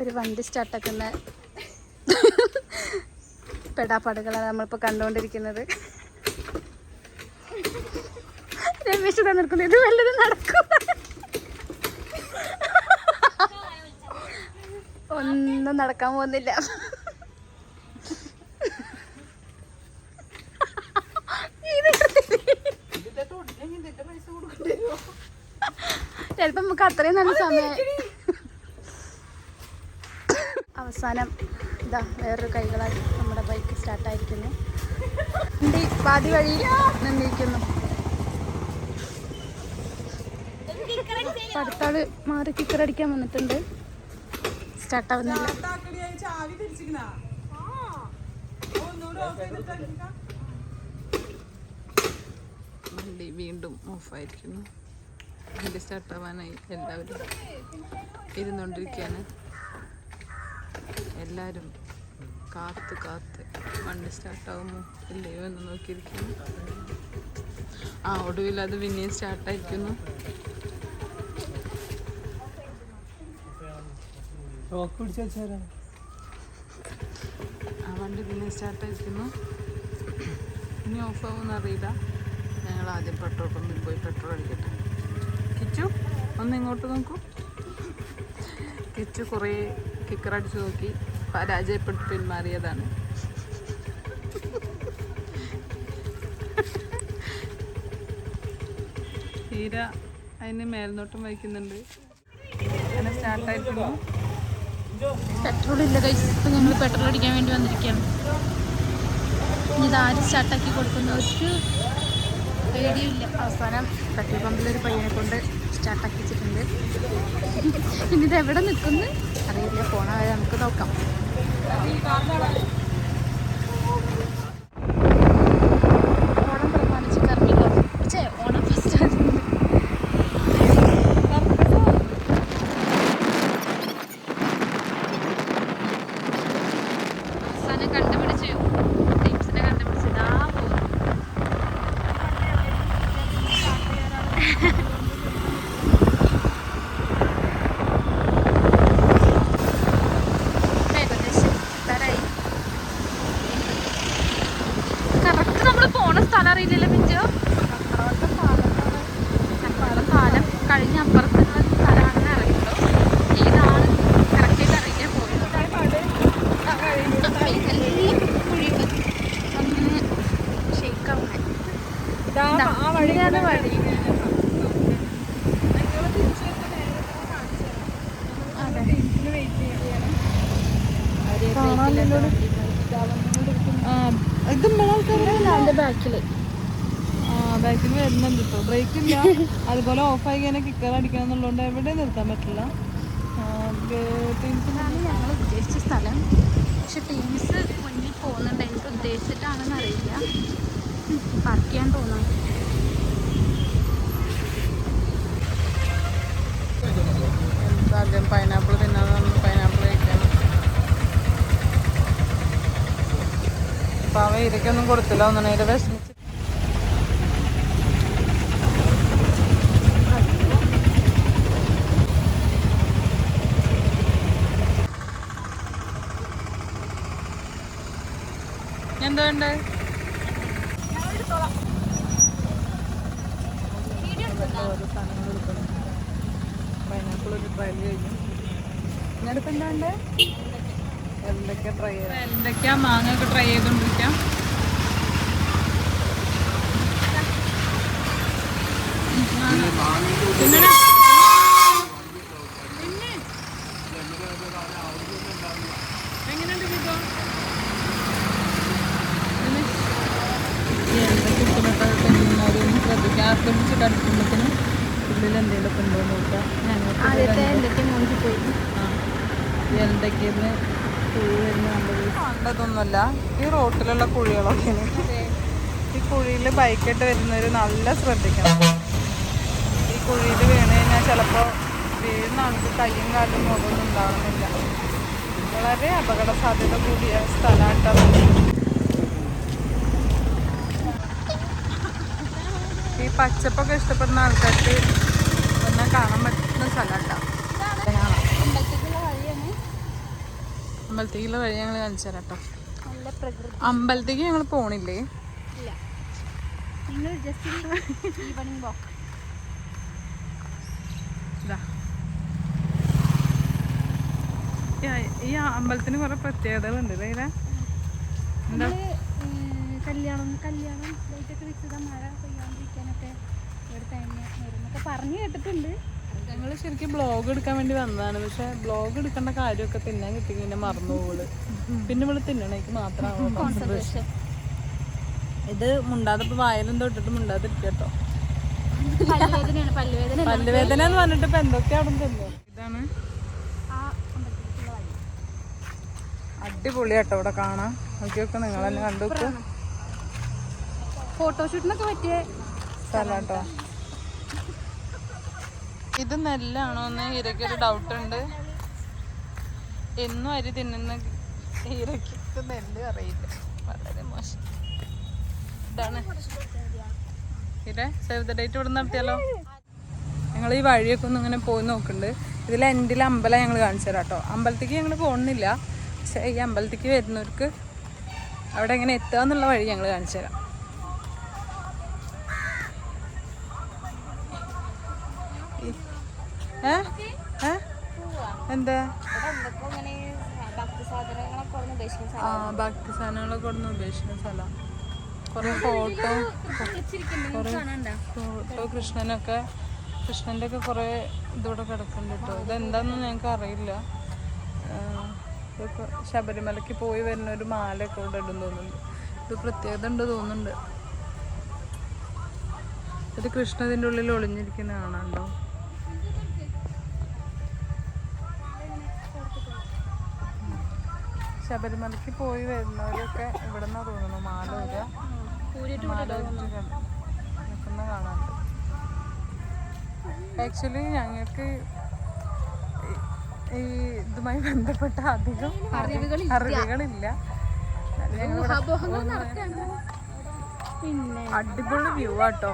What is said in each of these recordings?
ഒരു വണ്ടി സ്റ്റാർട്ടാക്കുന്ന പെടാപ്പാടുകളാണ് നമ്മളിപ്പോൾ കണ്ടുകൊണ്ടിരിക്കുന്നത്. രമേശ് നിൽക്കുന്നത് ഇത് വല്ലതും നടക്കും. ഒന്നും നടക്കാൻ പോകുന്നില്ല. ചിലപ്പോ നമുക്ക് അത്രയും നല്ല സമയം. അവസാനം ഇതാ വേറൊരു കൈകളായി നമ്മുടെ ബൈക്ക് സ്റ്റാർട്ടായിരിക്കുന്നു. വണ്ടി പാതി വഴി നിന്നിരിക്കുന്നു. അടുത്താള് മാറി കിക്കറടിക്കാൻ വന്നിട്ടുണ്ട്. സ്റ്റാർട്ടാവുന്നില്ല. വണ്ടി വീണ്ടും ഓഫായിരിക്കുന്നു. വണ്ടി സ്റ്റാർട്ടാവാനായി എല്ലാവരും ഇരുന്നുകൊണ്ടിരിക്കുകയാണ്. എല്ലാവരും കാത്ത് വണ്ടി സ്റ്റാർട്ടാവുമോ ഇല്ലയോ എന്ന് നോക്കിയിരിക്കുന്നു. ഒടുവിൽ അത് പിന്നെയും സ്റ്റാർട്ടായിരിക്കുന്നു. വണ്ടി പിന്നെ സ്റ്റാർട്ടായിരിക്കുന്നു. ഇനി ഓഫാവുമെന്ന് അറിയില്ല. ഞങ്ങൾ ആദ്യം പെട്രോൾ പമ്പിൽ പോയി പെട്രോൾ അടിക്കട്ടെ. കിച്ചു ഒന്ന് ഇങ്ങോട്ട് നോക്കൂ. കിച്ചു കുറേ കിക്കറടിച്ച് നോക്കി പരാജയപ്പെട്ട് പിന്മാറിയതാണ്. തീര അതിന് മേൽനോട്ടം വഹിക്കുന്നുണ്ട്. അങ്ങനെ സ്റ്റാർട്ടായിരിക്കുന്നു. പെട്രോൾ ഇല്ല ഗൈസ്. ഇപ്പം ഞങ്ങൾ പെട്രോൾ അടിക്കാൻ വേണ്ടി വന്നിരിക്കുകയാണ്. ഇതാരും സ്റ്റാർട്ടാക്കി കൊടുക്കുന്ന ഒരു പേടിയില്ല. അവസാനം പെട്രോൾ പമ്പിലൊരു പയ്യനെ കൊണ്ട് സ്റ്റാർട്ടാക്കി വെച്ചിട്ടുണ്ട്. ഇനി ഇത് എവിടെ നിൽക്കുന്നു അറിയില്ല. പോണ വരെ നമുക്ക് നോക്കാം. ഓണം പ്രമാണിച്ച് കർമ്മില്ലോ ഓണം ഫസ്റ്റ് അവസാനം കണ്ടുപിടിച്ചു. ടീംസിനെ കണ്ടുപിടിച്ച് ഇതാ പോകുന്നു. കറക്റ്റ് നമ്മൾ പോണ സ്ഥലം അറിയില്ലല്ലോ പിഞ്ചോ. പാലം കഴിഞ്ഞ അപ്പുറത്തുള്ള സ്ഥലമാണെന്ന് അറിയുള്ളൂ. ഏതാണ് കറക്റ്റായിട്ട് അറിയിക്കാൻ പോകുന്നത്. ഒന്ന് ഷെയ്ക്കാവുന്നേ വഴി. ബാക്കിൽ വരുന്നുണ്ട് കേട്ടോ. ബ്രേക്കില്ല. അതുപോലെ ഓഫായി കഴിഞ്ഞാൽ കിക്കർ അടിക്കണം എന്നുള്ളതുകൊണ്ട് എവിടെ നിർത്താൻ പറ്റില്ല. ടീംസിനാണ് ഞങ്ങൾ ഉദ്ദേശിച്ച സ്ഥലം. പക്ഷെ ടീംസ് മുന്നിൽ പോകുന്നുണ്ട്. എനിക്ക് ഉദ്ദേശിച്ചിട്ടാണെന്ന് അറിയില്ല. പാർക്ക് ചെയ്യാൻ തോന്നുന്നു. ആദ്യം പൈനാപ്പിൾ തിന്നാൻ പൈനാപ്പിൾ കഴിക്കണം. അപ്പം അവ ഇതൊക്കെയൊന്നും കൊടുത്തില്ല. ഒന്നിനെ വിഷമിച്ച് എന്താ വേണ്ടേ? ഓരോ സാധനങ്ങൾ എടുക്കണം. പൈനാപ്പിൾ ഒരു ട്രയൽ കഴിഞ്ഞു. ഞാനിപ്പോൾ എന്താ വേണ്ടേ? എന്തൊക്കെ ട്രൈ ചെയ്യാം. എന്തൊക്കെയാ മാങ്ങ ഒക്കെ ട്രൈ ചെയ്തുകൊണ്ടിരിക്കാം. എങ്ങനെയുണ്ട് വിഭവം? ശ്രദ്ധിക്കാം. ആക്രമിച്ചിട്ട് അടുക്കുമ്പോഴത്തേനും ഉള്ളിൽ എന്തെങ്കിലുമൊക്കെ ഉണ്ടോ എന്ന് നോക്കാം. എന്തൊക്കെയെന്ന് കുഴി വരുന്ന കണ്ടതൊന്നുമല്ല. ഈ റോട്ടിലുള്ള കുഴികളൊക്കെയാണ്. ഈ കുഴിയിൽ ബൈക്കായിട്ട് വരുന്നവർ നല്ല ശ്രദ്ധിക്കണം. ഈ കുഴിയിൽ വീണ് കഴിഞ്ഞാൽ ചിലപ്പോൾ വീഴുന്ന ആൾക്ക് കയ്യും കാലും മുഖമൊന്നും ഉണ്ടാവുന്നില്ല. വളരെ അപകട സാധ്യത കൂടിയ സ്ഥലമായിട്ടാണ്. ഈ പച്ചപ്പൊക്കെ ഇഷ്ടപ്പെടുന്ന ആൾക്കാർക്ക് ഒന്നും കാണാൻ പറ്റുന്ന സ്ഥലമായിട്ടാണ്. അമ്പലത്തേക്കുള്ള വഴി ഞങ്ങൾ കാണിച്ചു തരാം കേട്ടോ. നല്ല പ്രകൃതി. അമ്പലത്തേക്ക് ഞങ്ങൾ പോണില്ലേ? ഇല്ല, നിങ്ങൾ ജസ്റ്റ് ഈവനിങ് വാക്ക്. ഈ അമ്പലത്തിന് കുറെ പ്രത്യേകതകളുണ്ട് അല്ലേ? എന്താ കല്യാണം ലൈറ്റൊക്കെ വെച്ചതാ മഴ പെയ്യാണ്ടിരിക്കാനൊക്കെ ഇവിടെ തന്നെ വരുന്നൊക്കെ പറഞ്ഞു കേട്ടിട്ടുണ്ട്. ഞങ്ങൾ ശരിക്കും ബ്ലോഗ് എടുക്കാൻ വേണ്ടി വന്നതാണ്. പക്ഷെ ബ്ലോഗ് എടുക്കേണ്ട കാര്യമൊക്കെ തിന്നാൻ കിട്ടി പിന്നെ മറന്നു പോവുള്ളു. പിന്നെ ഇവിടെ തിന്നണേക്ക് മാത്രമാണ്. ഇത് മുണ്ടാതെ ഇപ്പൊ വായലും തൊട്ടിട്ട് മുണ്ടാതിരിക്കട്ടോ. പല്ലുവേദന എന്ന് പറഞ്ഞിട്ട് ഇപ്പൊ എന്തൊക്കെയാ അവിടെ തിന്നു. ഇതാണ് അടിപൊളി കേട്ടോ ഇവിടെ കാണാം. നോക്കിയൊക്കെ നിങ്ങൾ തന്നെ കണ്ടു. ഫോട്ടോഷൂട്ടിനൊക്കെ പറ്റിയ സ്ഥലം കേട്ടോ. ഇത് നെല്ലാണോ എന്ന് ഹീരയ്ക്കൊരു ഡൗട്ട് ഉണ്ട്. എന്നും അരി തിന്നുന്ന ഹീരയ്ക്ക് നെല്ല് അറിയില്ല. വളരെ മോശം. ഇതാണ് ഹീര സേവ് ദ ഡേറ്റ് ഇവിടെ നടത്തിയാലോ? ഞങ്ങൾ ഈ വഴിയൊക്കെ ഒന്ന് ഇങ്ങനെ പോയി നോക്കുന്നുണ്ട്. ഇതിൽ എൻഡിൽ അമ്പലം ഞങ്ങൾ കാണിച്ചു തരാം കേട്ടോ. അമ്പലത്തേക്ക് ഞങ്ങൾ പോകുന്നില്ല. പക്ഷേ ഈ അമ്പലത്തേക്ക് വരുന്നവർക്ക് അവിടെ എങ്ങനെ എത്തുക എന്നുള്ള വഴി ഞങ്ങൾ കാണിച്ചു തരാം. എന്താ ഭക്തി സാധനങ്ങളൊക്കെ കൊടുന്ന് ഉപേക്ഷിക്കുന്ന സ്ഥലം. കുറെ ഫോട്ടോ കൃഷ്ണന്റെ ഒക്കെ കുറെ ഇതിവിടെ കിടക്കുന്നുണ്ട് കേട്ടോ. ഇതെന്താന്ന് ഞങ്ങൾക്ക് അറിയില്ല. ഇതൊക്കെ ശബരിമലയ്ക്ക് പോയി വരുന്ന ഒരു മാലയൊക്കെ ഇവിടെ ഇടും തോന്നുന്നുണ്ട്. ഇത് പ്രത്യേകത ഉണ്ട് തോന്നുന്നുണ്ട്. ഇത് കൃഷ്ണതിൻ്റെ ഉള്ളിൽ ഒളിഞ്ഞിരിക്കുന്ന കാണാണ്ടോ. ശബരിമലയ്ക്ക് പോയി വരുന്നവരൊക്കെ ഇവിടെ നിന്നാ തോന്നുന്നു മാല നിൽക്കുന്ന കാണാനുണ്ട്. ആക്ച്വലി ഞങ്ങൾക്ക് ഈ ഇതുമായി ബന്ധപ്പെട്ട അധികം അറിവുകളില്ല. അടിപൊളി വ്യൂ ആട്ടോ.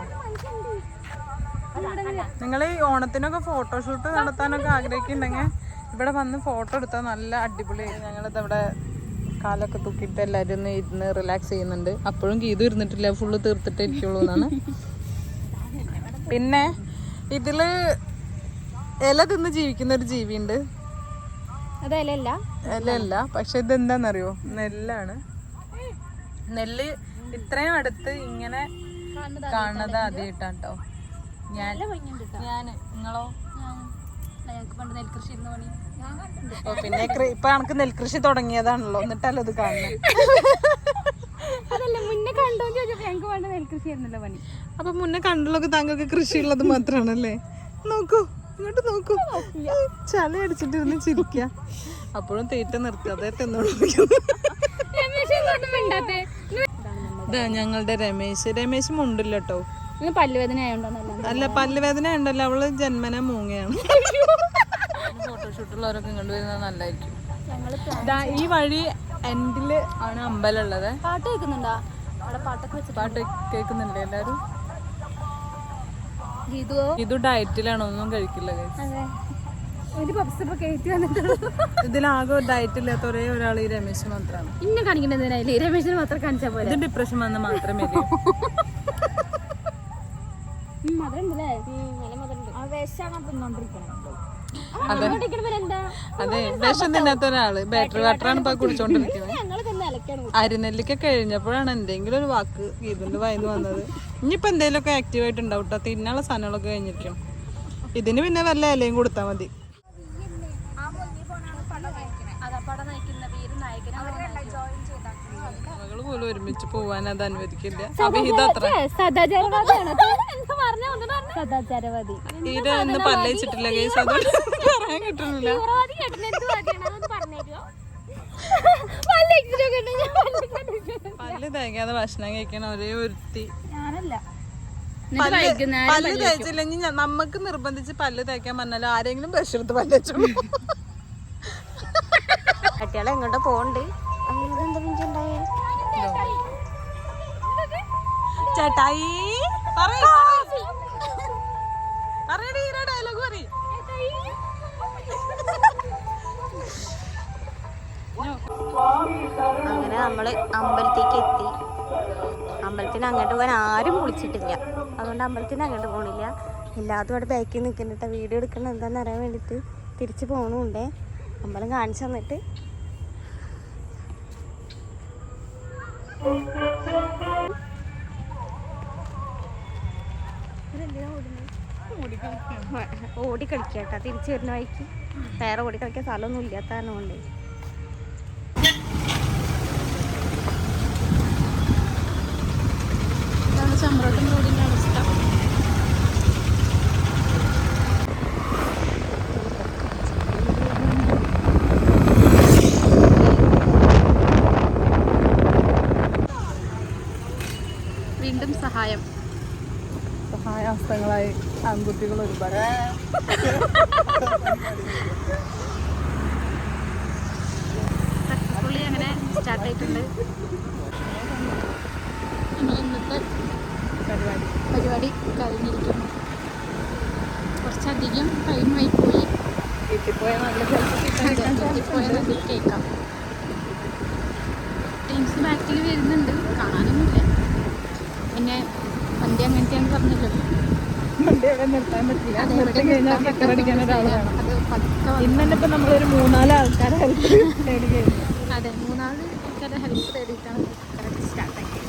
നിങ്ങൾ ഈ ഓണത്തിനൊക്കെ ഫോട്ടോഷൂട്ട് നടത്താനൊക്കെ ആഗ്രഹിക്കുന്നുണ്ടെങ്കിൽ ഇവിടെ വന്ന് ഫോട്ടോ എടുത്താൽ നല്ല അടിപൊളിയായി. ഞങ്ങളിത് ഇവിടെ കാലൊക്കെ തൂക്കിയിട്ട് എല്ലാവരും ഒന്ന് ഇരുന്ന് റിലാക്സ് ചെയ്യുന്നുണ്ട്. അപ്പോഴും ഗീതു ഇരുന്നിട്ടില്ല, ഫുള്ള് തീർത്തിട്ട് ഇരിക്കുള്ളൂ എന്നാണ്. പിന്നെ ഇതില് ഇല തിന്ന് ജീവിക്കുന്ന ഒരു ജീവിയുണ്ട്. ഇലയല്ല, പക്ഷെ ഇതെന്താന്നറിയോ? നെല്ലാണ്. നെല്ല് ഇത്രയും അടുത്ത് ഇങ്ങനെ കാണുന്നത് ആദ്യമായിട്ടാട്ടോ നിങ്ങളോ? പിന്നെ ഇപ്പൊ നമുക്ക് നെൽകൃഷി തുടങ്ങിയതാണല്ലോ, എന്നിട്ടല്ലോ ഇത് കാണുന്നത്. അപ്പൊ മുന്നേ കണ്ടുള്ളൊക്കെ താങ്കൾക്ക് കൃഷിയുള്ളത് മാത്രമാണല്ലേ? നോക്കൂ, ഇങ്ങോട്ട് നോക്കൂ. ചളി അടിച്ചിട്ടിരുന്ന് ചിരിക്ക. അപ്പോഴും തീറ്റ നിർത്താതെ ഇതാ ഞങ്ങളുടെ രമേശ് മുണ്ടില്ല കേട്ടോ. പല്ലുവേദന അല്ല, പല്ലുവേദന ഉണ്ടല്ലോ. അവള് ജന്മന മൂങ്ങയാണ്. ഫോട്ടോഷൂട്ടുള്ളവരൊക്കെ ഇങ്ങോട്ട് വരുന്നത് നല്ലതായിരിക്കും. ഈ വഴി എൻഡില് ആണ് അമ്പലം ഉള്ളത്. പാട്ട് കേൾക്കുന്നുണ്ടോ? പാട്ട് കേൾക്കുന്നുണ്ട് എല്ലാരും. ഇത് ഡയറ്റിലാണോ? ഒന്നും കഴിക്കില്ല. ഇതിലാകെ ഡയറ്റ് ഇല്ലാത്ത ഒരേ ഒരാൾ ഈ രമേശ് മാത്രമാണ്. ഇന്നെ കാണിക്കണ്ടേ? രമേശിനെ മാത്രം കാണിച്ചാൽ പോലെ. ഇത് ഡിപ്രഷൻ വന്ന് മാത്രമേ അതെ വിഷം തിന്നാത്ത ഒരാള് ബാറ്ററി വാട്ടറാണ് ഇപ്പൊ കുടിച്ചോണ്ടിരിക്കുന്നത്. അരിനെല്ലിക്ക കഴിഞ്ഞപ്പോഴാണ് എന്തെങ്കിലും ഒരു വാക്ക് ഗീതുന്റെ വായിന്ന് വന്നത്. ഇനിയിപ്പോ എന്തെങ്കിലുമൊക്കെ ആക്റ്റീവ് ആയിട്ട് ഉണ്ടാവും കേട്ടോ. തിന്നാനുള്ള സാധനങ്ങളൊക്കെ കഴിഞ്ഞിരിക്കും. ഇതിന് പിന്നെ വല്ല ഇലയും കൊടുത്താൽ മതി. മകള് പോലും ഒരുമിച്ച് പോവാൻ അത് അനുവദിക്കില്ല. ഇന്ന് പല്ലയിച്ചിട്ടില്ല കേസ്, അതുകൊണ്ട് പറയാൻ കിട്ടുന്നില്ല. പല്ല് തേക്കാതെ ഭക്ഷണം കഴിക്കണ ഒരേ ഒരുത്തി. പല്ല് തേച്ചില്ലെങ്കിൽ നമുക്ക് നിർബന്ധിച്ച് പല്ല് തേക്കാൻ പറഞ്ഞാൽ ആരെങ്കിലും ബ്രഷ് എടുത്ത് പല്ല് വെച്ചു. കുട്ടികളെ എങ്ങോട്ട് പോണ്ട്? ചേട്ടായി ഡയലോഗ് പറ. നമ്മൾ അമ്പലത്തേക്ക് എത്തി. അമ്പലത്തിന് അങ്ങോട്ട് പോകാൻ ആരും വിളിച്ചിട്ടില്ല, അതുകൊണ്ട് അമ്പലത്തിന് അങ്ങോട്ട് പോകണില്ല. എല്ലാതും അവിടെ ബാക്കിൽ നിൽക്കുന്നുണ്ട്. വീഡിയോ എടുക്കണം എന്താണെന്ന് അറിയാൻ വേണ്ടിയിട്ട് തിരിച്ച് പോകണമുണ്ടേ. അമ്പലം കാണിച്ചു തന്നിട്ട് ഓടി കളിക്കാട്ടാ. തിരിച്ചു വരുന്ന വഴിക്ക് വേറെ ഓടി കളിക്കാൻ സ്ഥലമൊന്നും ഇല്ലാത്ത കാരണം കൊണ്ട് ഇതാണ് ചമ്രോട്ടം റോഡിൻ്റെ അവസ്ഥ. വീണ്ടും സഹായഹസ്തങ്ങളായി ആൺകുട്ടികൾ ഒരുപാട്. സക്സസ്ഫുള്ളി അങ്ങനെ സ്റ്റാർട്ട് ആയിട്ടുണ്ട്. ഇന്നത്തെ പരിപാടി കഴിഞ്ഞിരിക്കുന്നു. കുറച്ചധികം ടൈമായി പോയി. വീട്ടിൽ നല്ല കേൾക്കാം. ടീംസ് ബാക്കിൽ വരുന്നുണ്ട്, കാണാനൊന്നുമില്ല. പിന്നെ വണ്ടി അങ്ങനത്തെയാന്ന് പറഞ്ഞല്ലോ, വണ്ടി എവിടെ നിർത്താൻ പറ്റില്ല. അത് പക്ക. ഇന്നെ ഇപ്പം നമ്മളൊരു 3-4 ആൾക്കാരെ ഹെൽപ്പ് തേടി കഴിഞ്ഞു. അതെ, 3 ആൾക്കാരെ ഹെൽപ്പ് തേടിയിട്ടാണ് കറക്റ്റ് സ്റ്റാർട്ടാക്കിയത്.